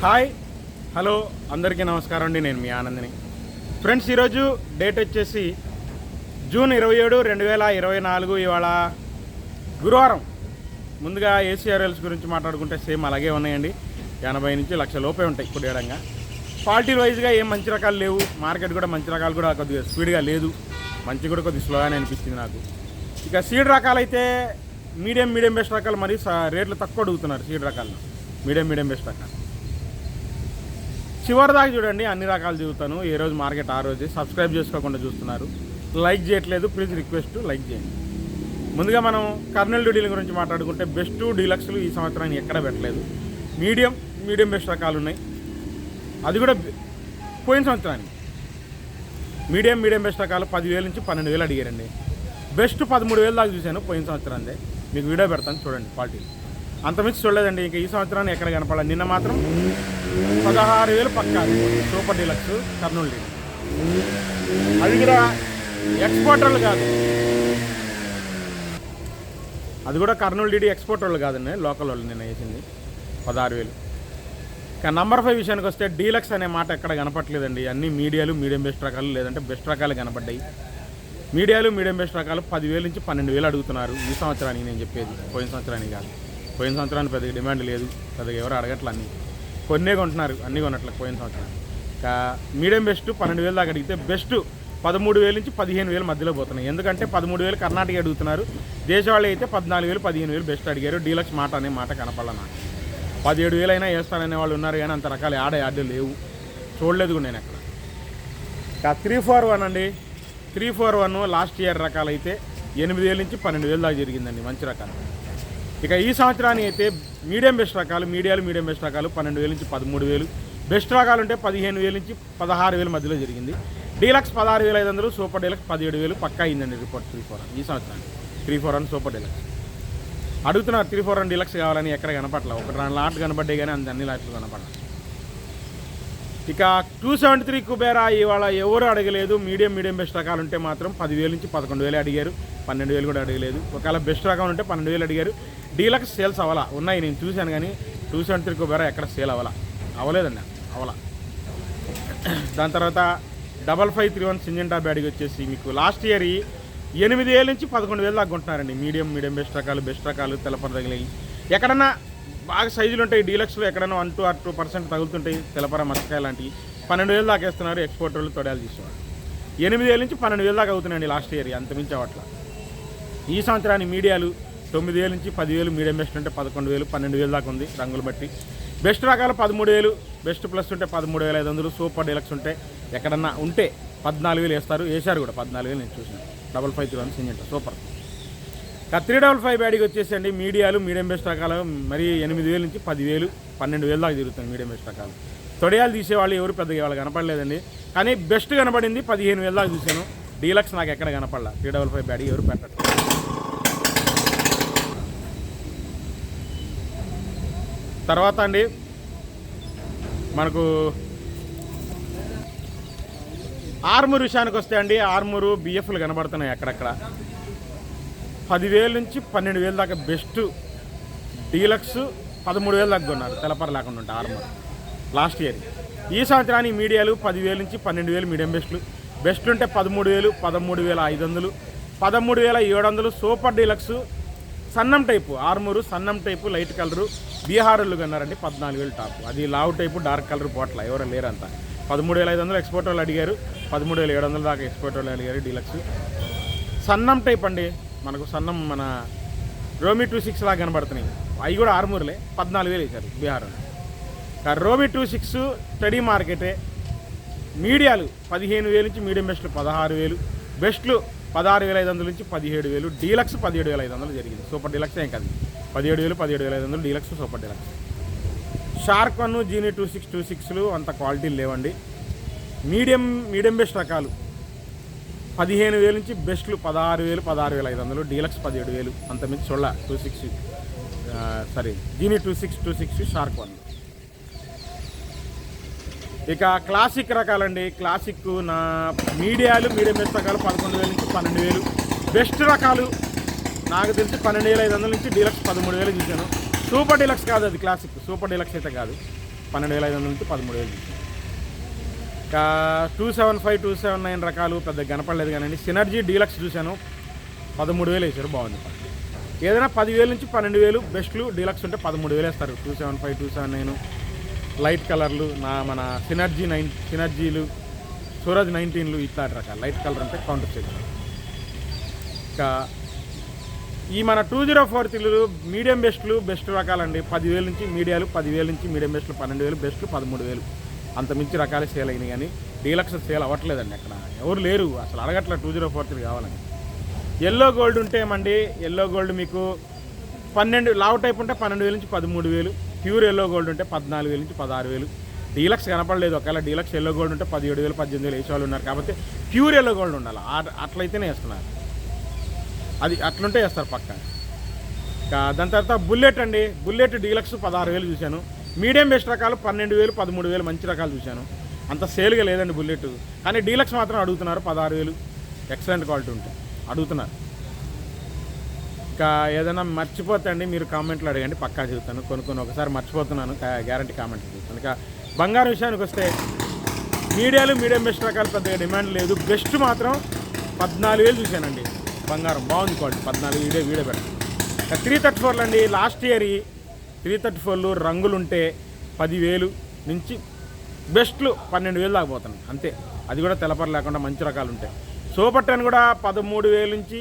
Hi hello అందరికీ నమస్కారం అండి. నేను మీ ఆనందిని. ఫ్రెండ్స్, ఈరోజు డేట్ వచ్చేసి జూన్ 27, 2024. ఇవాళ గురువారం. ముందుగా ఏసీఆర్ఎల్స్ గురించి మాట్లాడుకుంటే సేమ్ అలాగే ఉన్నాయండి. 80 నుంచి 1,00,000 లోపే ఉంటాయి ఇప్పుడు ఏడంగా. క్వాలిటీ వైజ్గా ఏం మంచి రకాలు లేవు. మార్కెట్ కూడా మంచి రకాలు కూడా కొద్దిగా స్పీడ్గా లేదు. మంచి కూడా కొద్దిగా స్లోగానే అనిపించింది నాకు. ఇక సీడ్ రకాలైతే మీడియం బెస్ట్ రకాలు మరి రేట్లు తక్కువ అడుగుతున్నారు. సీడ్ రకాలు మీడియం బెస్ట్ రకాలు చివరి దాకా చూడండి. అన్ని రకాలు చూస్తాను. ఏ రోజు మార్కెట్ ఆ రోజు. సబ్స్క్రైబ్ చేసుకోకుండా చూస్తున్నారు, లైక్ చేయట్లేదు. ప్లీజ్ రిక్వెస్ట్ లైక్ చేయండి. ముందుగా మనం కర్నూలు డీడీల గురించి మాట్లాడుకుంటే బెస్ట్ డీలక్స్లు ఈ సంవత్సరాన్ని ఎక్కడ పెట్టలేదు. మీడియం బెస్ట్ రకాలు ఉన్నాయి. అది కూడా పోయిన సంవత్సరానికి మీడియం బెస్ట్ రకాలు 10,000 నుంచి 12,000 అడిగారండి. బెస్ట్ 13,000 దాకా చూశాను పోయిన సంవత్సరాన్ని. మీకు వీడియో పెడతాను చూడండి. క్వాలిటీ అంతమించి చూడలేదండి. ఇంకా ఈ సంవత్సరాన్ని ఎక్కడ కనపడాలి. నిన్న మాత్రం 16,000 పక్కా సూపర్ డీలక్స్ కర్నూలు డీలీ. అది కూడా ఎక్స్పోర్టర్లు కాదు. అది కూడా కర్నూలు డీడీ ఎక్స్పోర్ట్ వాళ్ళు కాదండి, లోకల్ వాళ్ళు నిన్న వేసింది 16,000. ఇక నంబర్ 5 విషయానికి వస్తే డీలక్స్ అనే మాట ఎక్కడ కనపట్లేదండి. అన్ని మీడియం బెస్ట్ రకాలు లేదంటే బెస్ట్ రకాలు కనపడ్డాయి. మీడియం బెస్ట్ రకాలు 10,000 నుంచి 12,000 అడుగుతున్నారు ఈ సంవత్సరానికి. నేను చెప్పేది పోయిన సంవత్సరానికి కాదు. పోయిన సంవత్సరానికి పెద్దగా డిమాండ్ లేదు, పెద్దగా ఎవరు అడగట్లు. అన్నీ కొన్నే కొంటున్నారు, అన్నీ కొనట్లేదు పోయిన సంవత్సరం. ఇంకా మీడియం బెస్ట్ 12,000 దాకా అడిగితే బెస్ట్ 13,000 నుంచి 15,000 మధ్యలో పోతున్నాయి. ఎందుకంటే 13,000 కర్ణాటక అడుగుతున్నారు. దేశవాళ్ళు అయితే 14,000 15,000 బెస్ట్ అడిగారు. డీలక్స్ మాట అనే మాట కనపడాల నాకు. 17,000 అయినా వేస్తాననే వాళ్ళు ఉన్నారు, కానీ అంత రకాల యాడ్లు లేవు, చూడలేదు కూడా నేను అక్కడ. ఇంకా 341 అండి. 341 లాస్ట్ ఇయర్ రకాలు అయితే 8,000 నుంచి 12,000 దాకా జరిగిందండి మంచి రకాలు. ఇక ఈ సంవత్సరానికి అయితే మీడియం బెస్ట్ రకాలు మీడియం బెస్ట్ రకాలు 12,000 నుంచి 13,000. బెస్ట్ రకాలు ఉంటే 15,000 నుంచి 16,000 మధ్యలో జరిగింది. డీలక్స్ 16,500, సూపర్ డీలక్స్ 17,000 పక్కా అయిందండి రిపోర్ట్ 341 ఈ సంవత్సరానికి. 341 సూపర్ డీలక్స్ అడుగుతున్నారు. 341 డీలక్స్ కావాలని ఎక్కడ కనపట్ల. ఒక 2 లాట్ కనపడ్డాయి కానీ అన్ని లాట్లు కనపడాలి. ఇక 273 కుబేరా ఇవాళ ఎవరు అడగలేదు. మీడియం బెస్ట్ రకాలు ఉంటే మాత్రం 10,000 నుంచి 11,000 అడిగారు. 12,000 కూడా అడగలేదు. ఒకవేళ బెస్ట్ రకం ఉంటే 12,000 అడిగారు. డీలక్స్ సేల్స్ అవ్వాలా ఉన్నాయి, నేను చూశాను, కానీ 273 కుబేరా ఎక్కడ సేల్ అవ్వలేదండి. దాని తర్వాత 5531 సింజెంటా బ్యాడ్కి వచ్చేసి మీకు లాస్ట్ ఇయర్ 8,000 నుంచి 11,000 దాకా కొంటున్నారండి. మీడియం బెస్ట్ రకాలు తెలపర తగిలాయి. ఎక్కడన్నా బాగా సైజులు ఉంటాయి డీలక్స్లో, ఎక్కడైనా 1-2% తగులుతుంటాయి. తెలపర మచ్చకాయ లాంటివి 12,000 దాకా వేస్తున్నారు. ఎక్స్పోర్ట్ వాళ్ళు తొడయాలు తీసేవాళ్ళు. 8,000 నుంచి 12,000 దాకా అవుతున్నాయండి లాస్ట్ ఇయర్. అంతమించి అవట్ల. ఈ సంవత్సరానికి మీడియాలు 9,000 నుంచి 10,000, మీడియం బెస్ట్ ఉంటే 11,000 12,000 దాకా ఉంది రంగులు బట్టి. బెస్ట్ రకాలు 13,000, బెస్ట్ ప్లస్ ఉంటే 13,500, సూపర్ డీలక్స్ ఉంటే ఎక్కడన్నా ఉంటే 14,000 వేస్తారు. వేశారు కూడా 14,000 నేను చూసాను. 5531 సింజెంటా సూపర్. 355 బ్యాడీకి వచ్చేసండి మీడియం బెస్ట్ రకాలు మరి 8,000 నుంచి 10,000 12,000 దాకా తిరుగుతుంది మీడియం బెస్ట్ రకాలు. తొడయాలు తీసేవాళ్ళు ఎవరు పెద్దగా వాళ్ళు కనపడలేదండి. కానీ బెస్ట్ కనపడింది 15,000 దాకా చూశాను. డీలక్స్ నాకు ఎక్కడ కనపడలా. 355 బ్యాడీ ఎవరు పెట్టట్లేదు. తర్వాత అండి మనకు ఆర్మూర్ విషయానికి వస్తే అండి, ఆర్మూరు బిఎఫ్లు కనబడుతున్నాయి అక్కడక్కడ. 10,000 నుంచి 12,000 దాకా బెస్ట్. డీలక్స్ 13,000 దాకా కొన్నారు తెలపర లేకుండా ఉంటే ఆర్మూర్ లాస్ట్ ఇయర్. ఈ సంవత్సరానికి మీడియాలు 10,000 నుంచి 12,000 మీడియం బెస్ట్ ఉంటే 13,000 13,500 13,700 సూపర్ డీలక్స్ సన్నం టైపు. ఆర్మూరు సన్నం టైపు లైట్ కలరు బీహార్లు కన్నారండి 14,000 టాప్. అది లావు టైపు డార్క్ కలర్ పోట్ల ఎవరు లేరంతా. 13,500 ఎక్స్పోర్ట్ వాళ్ళు అడిగారు. 13,700 దాకా ఎక్స్పోర్ట్ వాళ్ళు అడిగారు. డీలక్స్ సన్నం టైప్ అండి. మనకు సన్నం మన రోమి 26 లాగా కనబడుతున్నాయి. అవి కూడా ఆర్మూర్లే 14,000 వేశారు బీహార్. రోమి 26 స్టడీ మార్కెటే. మీడియాలు 15,000 నుంచి మీడియం బెస్ట్లు 16,000, బెస్ట్లు 16,500 నుంచి 17,000, డీలక్స్ 17,500 జరిగింది. సూపర్ డీలక్స్ ఏం కాదు. 17,000 17,500 deluxe super deluxe. Shark 1 genie 26 అంత క్వాలిటీలు లేవండి. మీడియం బెస్ట్ రకాలు 15,000 నుంచి బెస్ట్లు 16,000 16,500, డీలక్స్ 17,000 అంతమించి చూడ 26 జీనీ 26 షార్క్ 1. ఇక క్లాసిక్ రకాలండి. క్లాసిక్ నా మీడియం బెస్ట్ రకాలు 11,000 నుంచి 12,000. బెస్ట్ రకాలు నాకు తెలిసి 12,500 నుంచి డీలక్స్ 13,000 చూశాను. సూపర్ డీలక్స్ కాదు, అది క్లాసిక్. సూపర్ డీలక్స్ అయితే కాదు. 12,500 నుంచి 13,000 చూసాను. ఇంకా 275, 279 రకాలు పెద్ద కనపడలేదు కానీ సినర్జీ డీలక్స్ చూశాను, 13,000 వేసారు, బాగుంది. ఏదైనా 10,000 నుంచి 12,000 బెస్ట్లు డీలక్స్ ఉంటే 13,000 వేస్తారు. 275, 279 లైట్ కలర్లు, మన సినర్జీలు, సూరజ్ 19లు ఇట్లాంటి రకాలు లైట్ కలర్ అంటే కౌంటర్ చేసి. ఇంకా ఈ మన 204 మీడియం బెస్ట్లు బెస్ట్ రకాలండి. 10,000 నుంచి మీడియాలు, 10,000 నుంచి మీడియం బెస్ట్లు 12,000, బెస్ట్లు 13,000. అంత మించి రకాలు సేల్ అయినాయి కానీ డీలక్స్ సేల్ అవ్వట్లేదండి. అక్కడ ఎవరు లేరు, అసలు అడగట్లే 204 కావాలని. ఎల్లో గోల్డ్ ఉంటే ఏమండి, ఎల్లో గోల్డ్ మీకు 12 లావ్ టైప్ ఉంటే 12,000 నుంచి 13,000, ప్యూర్ ఎల్లో గోల్డ్ ఉంటే 14,000 నుంచి 16,000. డీలక్స్ కనపడలేదు, ఒకవేళ డీలక్స్ ఎల్లో గోల్డ్ ఉంటే 17,000, 18,000 వేసే వాళ్ళు ఉన్నారు. కాబట్టి ప్యూర్ ఎల్లో గోల్డ్ ఉండాలి, అట్లయితేనే వేస్తున్నారు. అది అట్లుంటే వేస్తారు పక్క. దాని తర్వాత బుల్లెట్ అండి, బుల్లెట్ డీలక్స్ 16,000 చూశాను. మీడియం బెస్ట్ రకాలు 12,000, 13,000 మంచి రకాలు చూశాను. అంత సేల్గా లేదండి బుల్లెట్, కానీ డీలక్స్ మాత్రం అడుగుతున్నారు 16,000 ఎక్సలెంట్ క్వాలిటీ ఉంటే అడుగుతున్నారు. ఇంకా ఏదైనా మర్చిపోతే అండి మీరు కామెంట్లో అడగండి, పక్కా చెబుతాను. కొన్ని ఒకసారి మర్చిపోతున్నాను, గ్యారంటీ కామెంట్లు చెబుతాను. ఇక బంగారం విషయానికి వస్తే మీడియాలు మీడియం బెస్ట్ రకాలు పెద్దగా డిమాండ్ లేదు. బెస్ట్ మాత్రం 14,000 చూశానండి. బంగారం బాగుంది క్వాలిటీ, 14 వీడియో పెట్టండి. 334 అండి, లాస్ట్ ఇయర్ 334 రంగులుంటే 10,000 నుంచి బెస్ట్లు 12,000 దాకా పోతున్నాయి అంతే. అది కూడా తెలపర లేకుండా మంచి రకాలు ఉంటాయి. సూపర్ 10 కూడా 13,000 నుంచి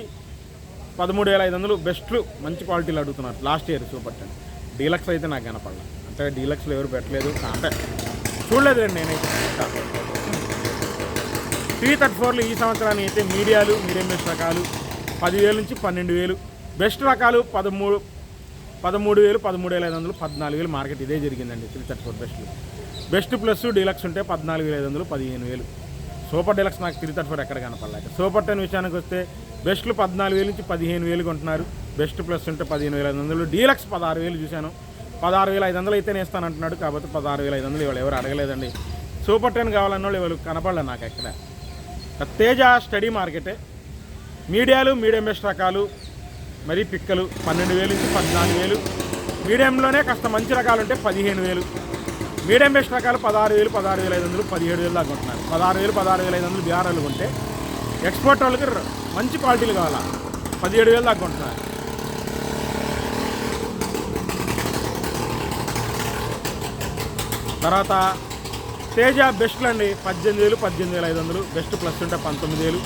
13,500 బెస్ట్లు మంచి క్వాలిటీలు అడుగుతున్నారు లాస్ట్ ఇయర్ సూపర్ 10. డీలక్స్ అయితే నాకు కనపడలేదు, అంటే డీలక్స్లో ఎవరు పెట్టలేదు, అంటే చూడలేదు నేనైతే. 334 ఈ సంవత్సరానికి అయితే మీడియాలు మీడియం బెస్ట్ రకాలు 10,000 నుంచి 12,000, బెస్ట్ రకాలు 13,000, 13,500, 14,000 మార్కెట్ ఇదే జరిగిందండి. 334 బెస్ట్లు. బెస్ట్ ప్లస్ డీలక్స్ ఉంటే 14,500, 15,000. సూపర్ డీలక్స్ నాకు 334 ఎక్కడ కనపడలేక. సూపర్ 10 విషయానికి వస్తే బెస్ట్లు 14,000 నుంచి 15,000 కొంటున్నారు, బెస్ట్ ప్లస్ ఉంటే 15,500, డీలక్స్ 16,000 చూశాను. 16,500 అయితేనే ఇస్తానంటున్నాడు, కాబట్టి 16,500 ఇవాళ ఎవరు అడగలేదండి. సూపర్ 10 కావాలన్న వాళ్ళు ఎవరు కనపడలేదు నాకు ఎక్కడ. తేజ స్టడీ మార్కెటే, మీడియాలు మీడియం బెస్ట్ రకాలు మరీ పిక్కలు 12,000 నుంచి 14,000, మీడియంలోనే కాస్త మంచి రకాలు ఉంటే 15,000, మీడియం బెస్ట్ రకాలు 16,000, 16,500, 17,000 దాకా ఉంటున్నారు. 16,000, 16,500 బీఆర్ఎల్ కొంటే ఎక్స్పోర్ట్ వాళ్ళకి మంచి క్వాలిటీలు కావాలా, 17,000 దాకా ఉంటున్నారు. తర్వాత తేజ బెస్ట్లు అండి, 18,000, 18,500, బెస్ట్ ప్లస్ ఉంటే 19,000.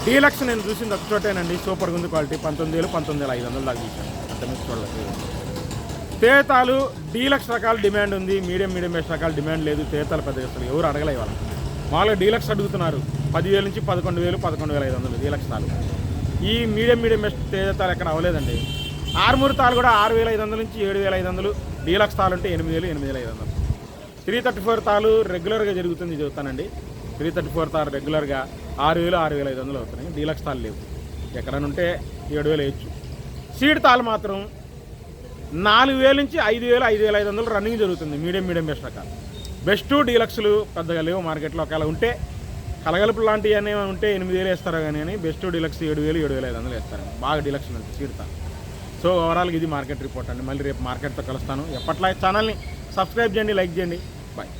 డీలక్స్ నేను చూసింది ఒక చోటేనండి, సూపర్ ఉంది క్వాలిటీ, 19,000, 19,500 దాకా చూశాను. అంత మిస్ చూడలేదు. తేతాలు డీలక్స్ రకాలు డిమాండ్ ఉంది, మీడియం బెస్ట్ రకాలు డిమాండ్ లేదు. తేతాలు పెద్దగా అసలు ఎవరు అడగలే ఇవాళ. మామూలుగా డీలక్స్ అడుగుతున్నారు 10,000 నుంచి 11,000, 11,500 డీలక్స్ తాలు. ఈ మీడియం బెస్ట్ తేజతాలు ఎక్కడ అవ్వలేదండి. ఆర్మూర్ తాలు కూడా 6,500 నుంచి 7,500, డీలక్స్ తాలు అంటే 8,000, 8,500. 334 తాలు రెగ్యులర్గా జరుగుతుంది చెబుతానండి. 334 తాలు రెగ్యులర్గా 6,000, 6,500 అవుతున్నాయి. డీలక్స్ తాలు లేవు, ఎక్కడైనా ఉంటే 7,000 వేయచ్చు. సీడ్ తాలు మాత్రం 4,000 నుంచి 5,000, 5,500 రన్నింగ్ జరుగుతుంది. మీడియం బెస్ట్ రకాలు. బెస్ట్ డీలక్స్లు పెద్దగా లేవు మార్కెట్లో. ఒకవేళ ఉంటే కలగలుపు లాంటివి అనేవి ఉంటే 8,000 వేస్తారు కానీ బెస్ట్ డీలక్స్ 7,000, 7,500 వేస్తారు బాగా డీలక్స్ అంటే సీడ్ తాలు. సో ఓవరాల్గా ఇది మార్కెట్ రిపోర్ట్ అండి. మళ్ళీ రేపు మార్కెట్తో కలుస్తాను. ఎప్పట్లా ఛానల్ని సబ్స్క్రైబ్ చేయండి, లైక్ చేయండి. బాయ్.